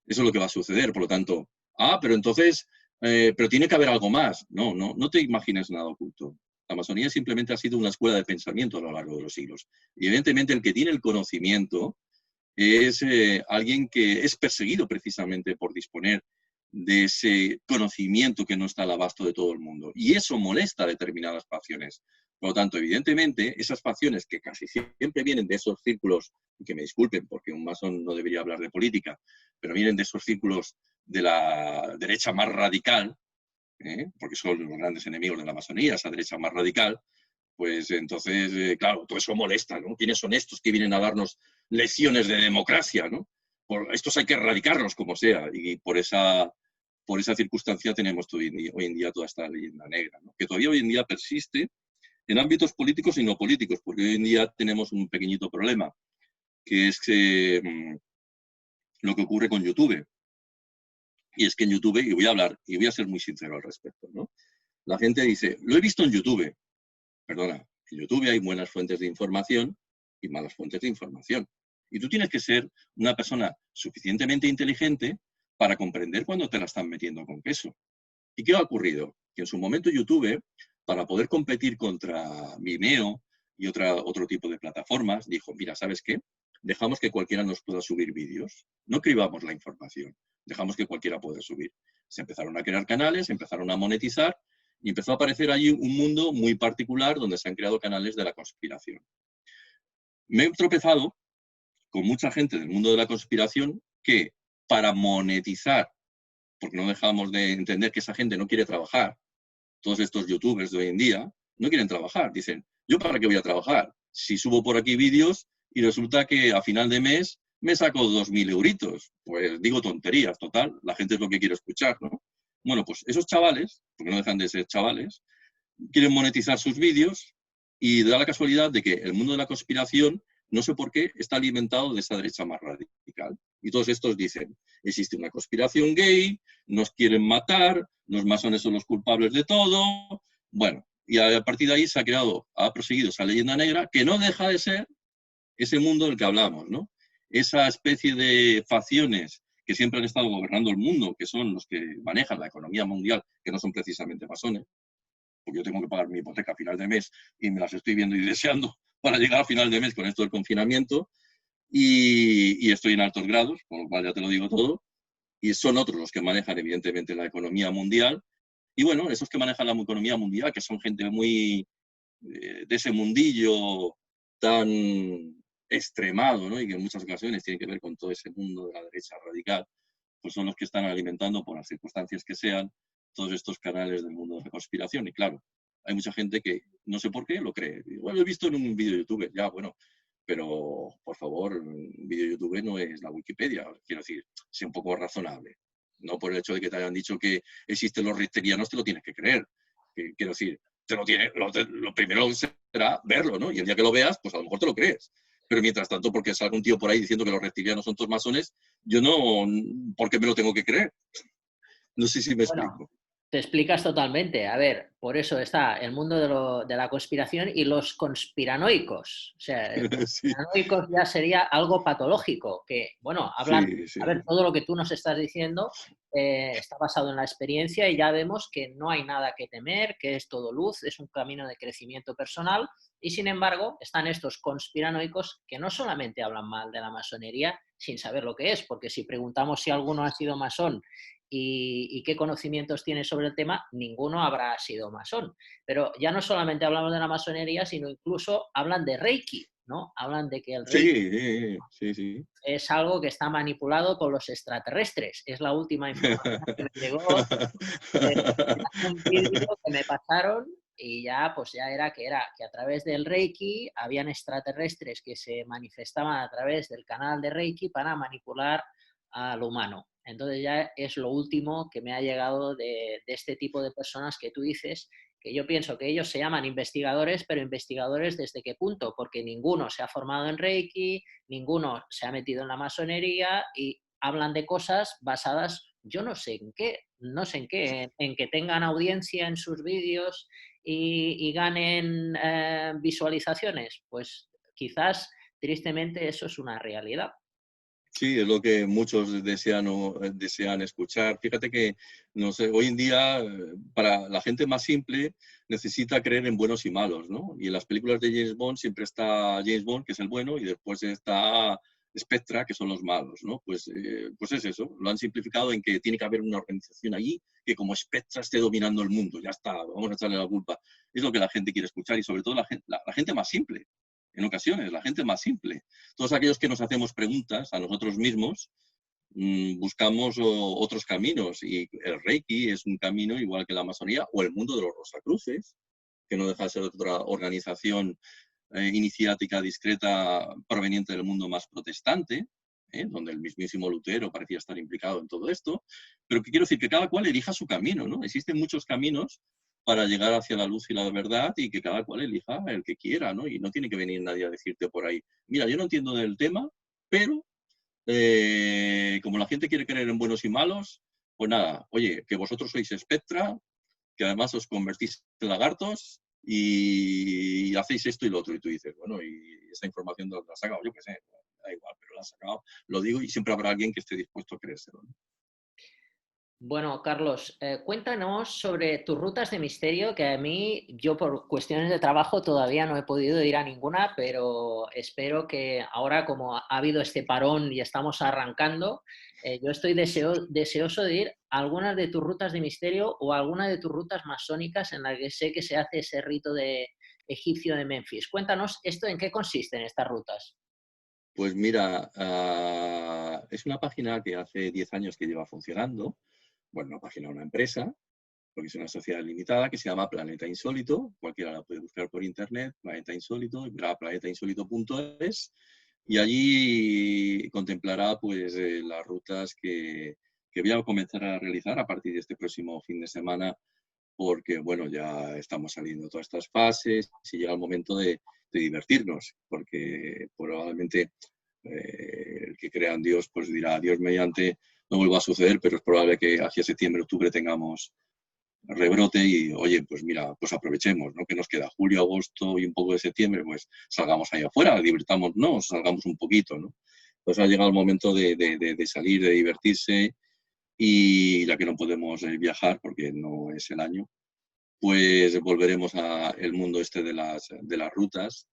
Eso es lo que va a suceder. Por lo tanto, pero entonces, pero tiene que haber algo más. No te imagines nada oculto. La masonía simplemente ha sido una escuela de pensamiento a lo largo de los siglos. Y evidentemente el que tiene el conocimiento es alguien que es perseguido precisamente por disponer de ese conocimiento que no está al abasto de todo el mundo. Y eso molesta a determinadas facciones. Por lo tanto, evidentemente, esas facciones que casi siempre vienen de esos círculos, y que me disculpen porque un masón no debería hablar de política, pero vienen de esos círculos de la derecha más radical, porque son los grandes enemigos de la masonía, esa derecha más radical, pues entonces, claro, todo eso molesta, ¿no? ¿Quiénes son estos que vienen a darnos lecciones de democracia, ¿no? Estos hay que erradicarlos como sea, y por esa circunstancia tenemos hoy en día toda esta leyenda negra, ¿no? Que todavía hoy en día persiste en ámbitos políticos y no políticos, porque hoy en día tenemos un pequeñito problema, que es que, lo que ocurre con YouTube. Y es que en YouTube, y voy a ser muy sincero al respecto, ¿no? La gente dice, lo he visto en YouTube. Perdona, en YouTube hay buenas fuentes de información y malas fuentes de información. Y tú tienes que ser una persona suficientemente inteligente para comprender cuando te la están metiendo con queso. ¿Y qué ha ocurrido? Que en su momento YouTube, para poder competir contra Vimeo y otro tipo de plataformas, dijo, mira, ¿sabes qué? Dejamos que cualquiera nos pueda subir vídeos. No cribamos la información, dejamos que cualquiera pueda subir. Se empezaron a crear canales, empezaron a monetizar y empezó a aparecer allí un mundo muy particular donde se han creado canales de la conspiración. Me he tropezado con mucha gente del mundo de la conspiración que para monetizar, porque no dejamos de entender que esa gente no quiere trabajar, todos estos youtubers de hoy en día, no quieren trabajar. Dicen, ¿yo para qué voy a trabajar? Si subo por aquí vídeos y resulta que a final de mes me saco 2.000 euritos. Pues digo tonterías, total, la gente es lo que quiere escuchar, ¿no? Bueno, pues esos chavales, porque no dejan de ser chavales, quieren monetizar sus vídeos y da la casualidad de que el mundo de la conspiración, no sé por qué, está alimentado de esa derecha más radical. Y todos estos dicen, existe una conspiración gay, nos quieren matar, los masones son los culpables de todo. Bueno, y a partir de ahí se ha creado, ha proseguido esa leyenda negra que no deja de ser ese mundo del que hablamos, ¿no? Esa especie de facciones que siempre han estado gobernando el mundo, que son los que manejan la economía mundial, que no son precisamente masones, porque yo tengo que pagar mi hipoteca a final de mes y me las estoy viendo y deseando para llegar a final de mes con esto del confinamiento y estoy en altos grados, con lo cual ya te lo digo todo, y son otros los que manejan evidentemente la economía mundial y bueno, esos que manejan la economía mundial, que son gente muy de ese mundillo tan extremado, ¿no? Y que en muchas ocasiones tiene que ver con todo ese mundo de la derecha radical, pues son los que están alimentando, por las circunstancias que sean, todos estos canales del mundo de la conspiración. Y claro, hay mucha gente que no sé por qué lo cree. Bueno, lo he visto en un vídeo de YouTube, ya, bueno, pero por favor, un vídeo de YouTube no es la Wikipedia. Quiero decir, sea un poco razonable. No por el hecho de que te hayan dicho que existen los reptilianos, te lo tienes que creer. Quiero decir, lo primero será verlo, ¿no? Y el día que lo veas, pues a lo mejor te lo crees. Pero mientras tanto, porque salga un tío por ahí diciendo que los reptilianos son todos masones, yo no, ¿por qué me lo tengo que creer? No sé si me Bueno, explico. te explicas totalmente. A ver, por eso está el mundo de la conspiración y los conspiranoicos. O sea, los Sí, conspiranoicos ya sería algo patológico, que, bueno, hablan, sí, a ver, sí. todo lo que tú nos estás diciendo está basado en la experiencia y ya vemos que no hay nada que temer, que es todo luz, es un camino de crecimiento personal y sin embargo están estos conspiranoicos que no solamente hablan mal de la masonería sin saber lo que es, porque si preguntamos si alguno ha sido masón y qué conocimientos tiene sobre el tema, ninguno habrá sido masón. Pero ya no solamente hablamos de la masonería, sino incluso hablan de Reiki, ¿no? Hablan de que el Reiki Sí, sí, sí. es algo que está manipulado por los extraterrestres. Es la última información que me llegó de un vídeo que me pasaron y ya pues ya era que a través del Reiki habían extraterrestres que se manifestaban a través del canal de Reiki para manipular al humano. Entonces ya es lo último que me ha llegado de este tipo de personas que tú dices, que yo pienso que ellos se llaman investigadores, pero investigadores desde qué punto, porque ninguno se ha formado en Reiki, ninguno se ha metido en la masonería y hablan de cosas basadas, yo no sé en qué, no sé en que tengan audiencia en sus vídeos y ganen visualizaciones. Pues quizás, tristemente, eso es una realidad. Sí, es lo que muchos desean, desean escuchar. Fíjate que, no sé, hoy en día, para la gente más simple, necesita creer en buenos y malos, ¿no? Y en las películas de James Bond siempre está James Bond, que es el bueno, y después está Spectra, que son los malos, ¿no? Pues es eso, lo han simplificado en que tiene que haber una organización allí que como Spectra esté dominando el mundo, ya está, vamos a echarle la culpa. Es lo que la gente quiere escuchar y sobre todo la gente más simple, en ocasiones, la gente más simple. Todos aquellos que nos hacemos preguntas a nosotros mismos, buscamos otros caminos y el Reiki es un camino igual que la masonería o el mundo de los Rosacruces, que no deja de ser otra organización iniciática discreta proveniente del mundo más protestante, donde el mismísimo Lutero parecía estar implicado en todo esto, pero que quiero decir que cada cual elija su camino, ¿no? Existen muchos caminos para llegar hacia la luz y la verdad y que cada cual elija el que quiera, ¿no? Y no tiene que venir nadie a decirte por ahí, mira, yo no entiendo del tema, pero como la gente quiere creer en buenos y malos, pues nada, oye, que vosotros sois Spectra, que además os convertís en lagartos y hacéis esto y lo otro. Y tú dices, bueno, y esa información de dónde la has sacado, yo qué sé, da igual, pero la has sacado, lo digo y siempre habrá alguien que esté dispuesto a creérselo, ¿no? Bueno, Carlos, cuéntanos sobre tus rutas de misterio, que a mí, yo por cuestiones de trabajo todavía no he podido ir a ninguna, pero espero que ahora como ha habido este parón y estamos arrancando, yo estoy deseoso de ir a algunas de tus rutas de misterio o a alguna de tus rutas masónicas en las que sé que se hace ese rito de egipcio de Memphis. Cuéntanos esto, ¿en qué consisten estas rutas? Pues mira, es una página que hace 10 años que lleva funcionando, bueno, una página, una empresa, porque es una sociedad limitada que se llama Planeta Insólito. Cualquiera la puede buscar por internet, Planeta Insólito, irá planetainsólito.es y allí contemplará pues las rutas que voy a comenzar a realizar a partir de este próximo fin de semana, porque bueno, ya estamos saliendo de todas estas fases y llega el momento de divertirnos, porque probablemente el que crea en Dios pues dirá, Dios mediante, no vuelva a suceder, pero es probable que hacia septiembre, octubre tengamos rebrote y, oye, pues mira, pues aprovechemos, ¿no? Que nos queda julio, agosto y un poco de septiembre, pues salgamos ahí afuera, divirtámonos, salgamos un poquito, ¿no? Pues ha llegado el momento de salir, de divertirse y ya que no podemos viajar porque no es el año, pues volveremos al mundo este de las rutas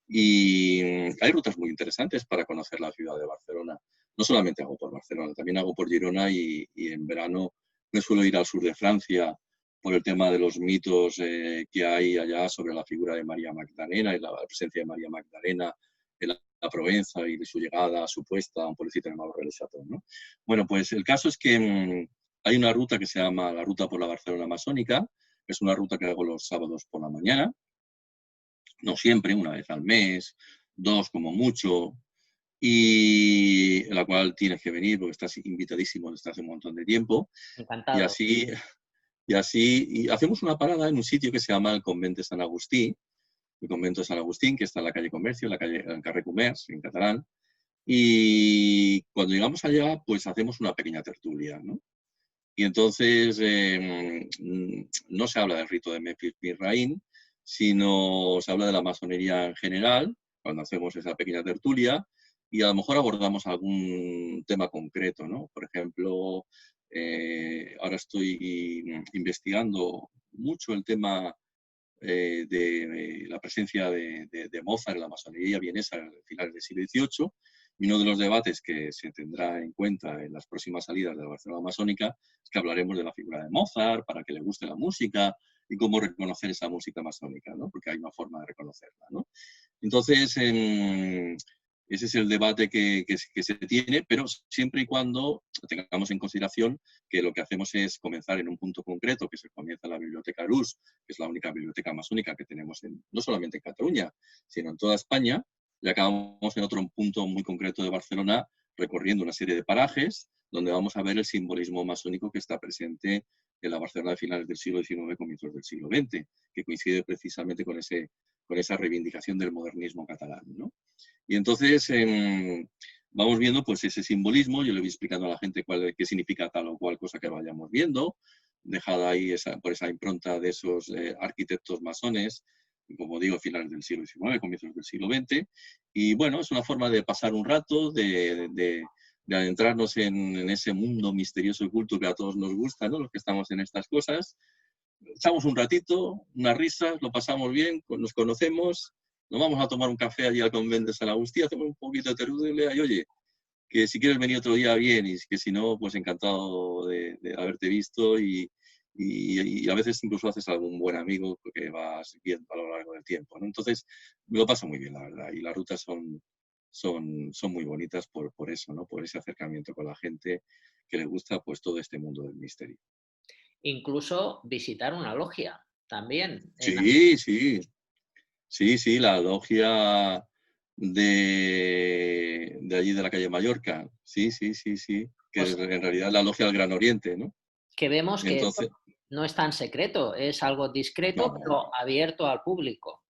y hay rutas muy interesantes para conocer la ciudad de Barcelona. No solamente hago por Barcelona, también hago por Girona y en verano me suelo ir al sur de Francia por el tema de los mitos que hay allá sobre la figura de María Magdalena y la presencia de María Magdalena en la Provenza y de su llegada supuesta a un pueblecito llamado Relesatón, ¿no? Bueno, pues el caso es que hay una ruta que se llama la Ruta por la Barcelona Masónica, que es una ruta que hago los sábados por la mañana, no siempre, una vez al mes, dos como mucho, y en la cual tienes que venir porque estás invitadísimo desde hace un montón de tiempo. Y Encantado. así, y hacemos una parada en un sitio que se llama el Convent de San Agustí, el Convento de San Agustín, que está en la calle Comercio, en la calle en Carrer Comerç, en catalán. Y cuando llegamos allá, pues hacemos una pequeña tertulia, ¿no? Y entonces no se habla del rito de Memphis Misraín, sino se habla de la masonería en general, cuando hacemos esa pequeña tertulia, y a lo mejor abordamos algún tema concreto, ¿no? Por ejemplo, ahora estoy investigando mucho el tema de la presencia de Mozart en la masonería vienesa a finales del siglo XVIII, y uno de los debates que se tendrá en cuenta en las próximas salidas de la Barcelona Masónica es que hablaremos de la figura de Mozart, para que le guste la música y cómo reconocer esa música masónica, ¿no? Porque hay una forma de reconocerla, ¿no? Entonces, ese es el debate que se tiene, pero siempre y cuando tengamos en consideración que lo que hacemos es comenzar en un punto concreto, que se comienza en la Biblioteca Arús, que es la única biblioteca masónica que tenemos no solamente en Cataluña, sino en toda España, y acabamos en otro punto muy concreto de Barcelona, recorriendo una serie de parajes, donde vamos a ver el simbolismo masónico que está presente en la Barcelona de finales del siglo XIX, comienzos del siglo XX, que coincide precisamente con esa reivindicación del modernismo catalán, ¿no? Y entonces vamos viendo pues ese simbolismo, yo le voy explicando a la gente qué significa tal o cual cosa que vayamos viendo, dejada ahí por esa impronta de esos arquitectos masones, como digo, finales del siglo XIX, comienzos del siglo XX, y bueno, es una forma de pasar un rato, de adentrarnos en ese mundo misterioso y oculto que a todos nos gusta, ¿no? Los que estamos en estas cosas, echamos un ratito, unas risas, lo pasamos bien, nos conocemos, nos vamos a tomar un café allí al convento de San Agustín, hacemos un poquito de tertulia y oye, que si quieres venir otro día bien y que si no, pues encantado de haberte visto y a veces incluso haces algún buen amigo que vas viendo a lo largo del tiempo, ¿no? Entonces, me lo paso muy bien, la verdad, y las rutas son muy bonitas por eso, ¿no? Por ese acercamiento con la gente que le gusta pues todo este mundo del misterio. Incluso visitar una logia también. Sí, sí, sí, sí, la logia de allí de la calle Mallorca. Sí, sí, sí, sí. Que O es sea, en realidad la logia del Gran Oriente, ¿no? que vemos que Entonces, no es tan secreto, es algo discreto, No. pero abierto al público.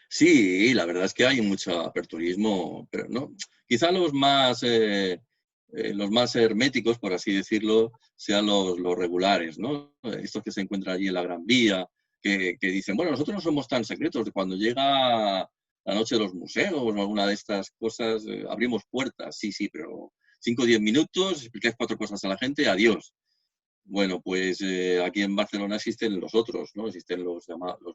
Sí, la verdad es que hay mucho aperturismo, pero no, quizá los más herméticos, por así decirlo, sean los regulares, ¿no? Estos que se encuentran allí en la Gran Vía, que dicen, bueno, nosotros no somos tan secretos, cuando llega la noche de los museos o alguna de estas cosas, abrimos puertas, sí, sí, pero 5 o 10 minutos, explicáis 4 cosas a la gente, adiós. Bueno, pues aquí en Barcelona existen los otros, ¿no? Existen los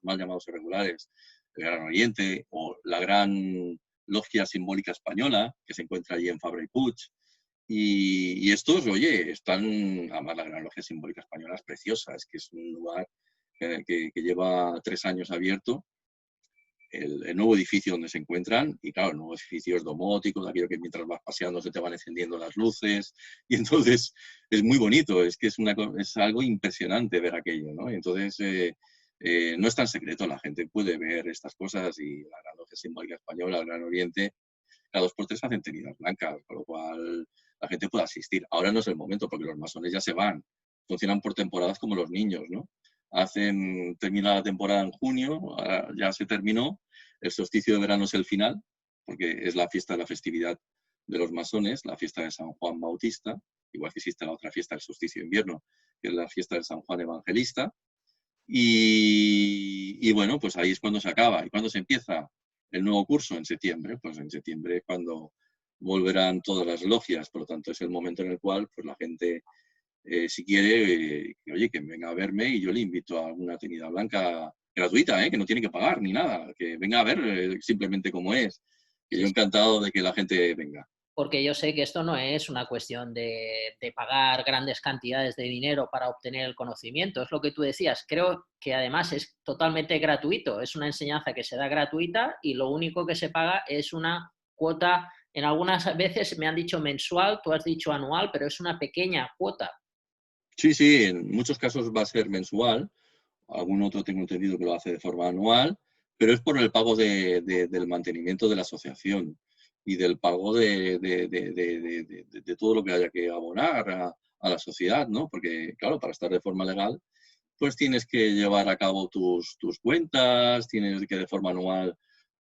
mal llamados irregulares, el Gran Oriente o la gran logia simbólica española que se encuentra allí en Fabra y Puig. Y estos, oye, están, además la Gran Logia Simbólica Española es preciosa, es que es un lugar que lleva 3 años abierto, el nuevo edificio donde se encuentran, y claro, el nuevo edificio es domótico, de aquello que mientras vas paseando se te van encendiendo las luces, y entonces es muy bonito, es que es algo impresionante ver aquello, ¿no? Y entonces no es tan secreto, la gente puede ver estas cosas y la Gran Logia Simbólica Española, el Gran Oriente, cada 2 por 3 hacen tenidas blancas, con lo cual la gente puede asistir. Ahora no es el momento porque los masones ya se van, funcionan por temporadas como los niños, ¿no? Termina la temporada en junio, ya se terminó, el solsticio de verano es el final, porque es la fiesta de la festividad de los masones, la fiesta de San Juan Bautista, igual que existe la otra fiesta del solsticio de invierno, que es la fiesta de San Juan Evangelista, y bueno, pues ahí es cuando se acaba. ¿Y cuando se empieza el nuevo curso? En septiembre. Pues en septiembre es cuando volverán todas las logias. Por lo tanto, es el momento en el cual pues, la gente, si quiere, oye, que venga a verme y yo le invito a una tenida blanca gratuita, que no tiene que pagar ni nada. Que venga a ver simplemente cómo es. Que Sí, yo sí. encantado de que la gente venga. Porque yo sé que esto no es una cuestión de pagar grandes cantidades de dinero para obtener el conocimiento, es lo que tú decías. Creo que además es totalmente gratuito, es una enseñanza que se da gratuita y lo único que se paga es una cuota, en algunas veces me han dicho mensual, tú has dicho anual, pero es una pequeña cuota. Sí, sí, en muchos casos va a ser mensual. Algún otro tengo entendido que lo hace de forma anual, pero es por el pago del mantenimiento de la asociación y del pago de todo lo que haya que abonar a la sociedad, ¿no? Porque, claro, para estar de forma legal, pues tienes que llevar a cabo tus cuentas, tienes que de forma anual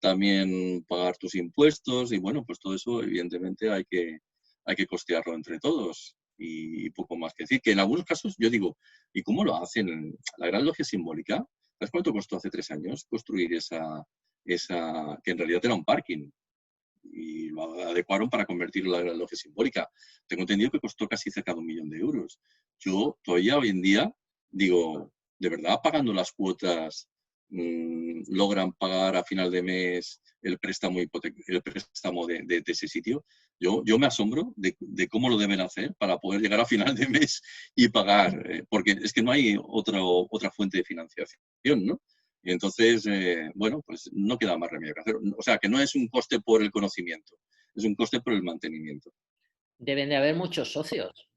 también pagar tus impuestos y, bueno, pues todo eso, evidentemente, hay que costearlo entre todos y poco más que decir. Que en algunos casos yo digo, ¿y cómo lo hacen? La Gran Logia Simbólica, ¿sabes cuánto costó hace 3 años construir esa que en realidad era un parking? Y lo adecuaron para convertirlo en la Gran Logia Simbólica. Tengo entendido que costó casi cerca de 1 millón de euros. Yo todavía hoy en día digo, ¿de verdad pagando las cuotas logran pagar a final de mes el préstamo, el préstamo de ese sitio? Yo me asombro de cómo lo deben hacer para poder llegar a final de mes y pagar, porque es que no hay otra fuente de financiación, ¿no? Y entonces, bueno, pues no queda más remedio que hacer. O sea, que no es un coste por el conocimiento, es un coste por el mantenimiento. Deben de haber muchos socios.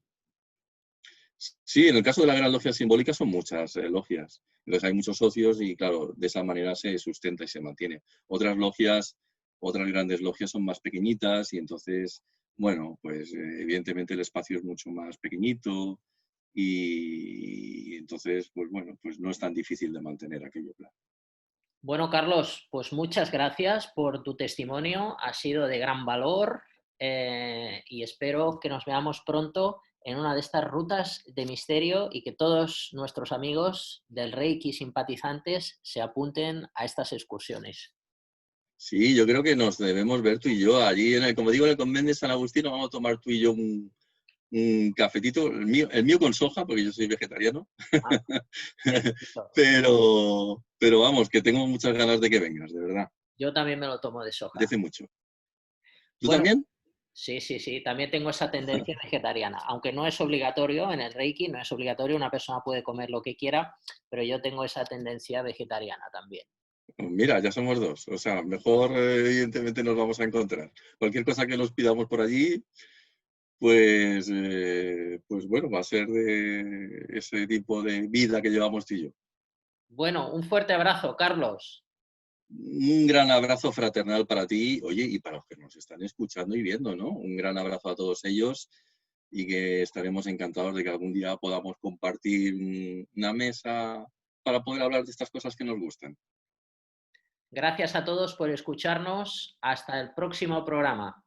Sí, en el caso de la Gran Logia Simbólica son muchas logias. Entonces hay muchos socios y, claro, de esa manera se sustenta y se mantiene. Otras logias, otras grandes logias son más pequeñitas y entonces, bueno, pues evidentemente el espacio es mucho más pequeñito y entonces, pues bueno, pues no es tan difícil de mantener aquello, claro. Bueno, Carlos, pues muchas gracias por tu testimonio, ha sido de gran valor y espero que nos veamos pronto en una de estas rutas de misterio y que todos nuestros amigos del Reiki simpatizantes se apunten a estas excursiones. Sí, yo creo que nos debemos ver tú y yo allí, como digo, en el convento de San Agustín, nos vamos a tomar tú y yo un cafetito, el mío con soja, porque yo soy vegetariano, Ah, perfecto. pero vamos, que tengo muchas ganas de que vengas, de verdad. Yo también me lo tomo de Me soja. apetece mucho. ¿Tú Bueno, también? sí, sí, sí, también tengo esa tendencia vegetariana, aunque no es obligatorio en el Reiki, no es obligatorio, una persona puede comer lo que quiera, pero yo tengo esa tendencia vegetariana también. Pues mira, ya somos dos. O sea, mejor evidentemente nos vamos a encontrar. Cualquier cosa que nos pidamos por allí, pues bueno, va a ser de ese tipo de vida que llevamos tú y yo. Bueno, un fuerte abrazo, Carlos. Un gran abrazo fraternal para ti, oye, y para los que nos están escuchando y viendo, ¿no? Un gran abrazo a todos ellos y que estaremos encantados de que algún día podamos compartir una mesa para poder hablar de estas cosas que nos gustan. Gracias a todos por escucharnos. Hasta el próximo programa.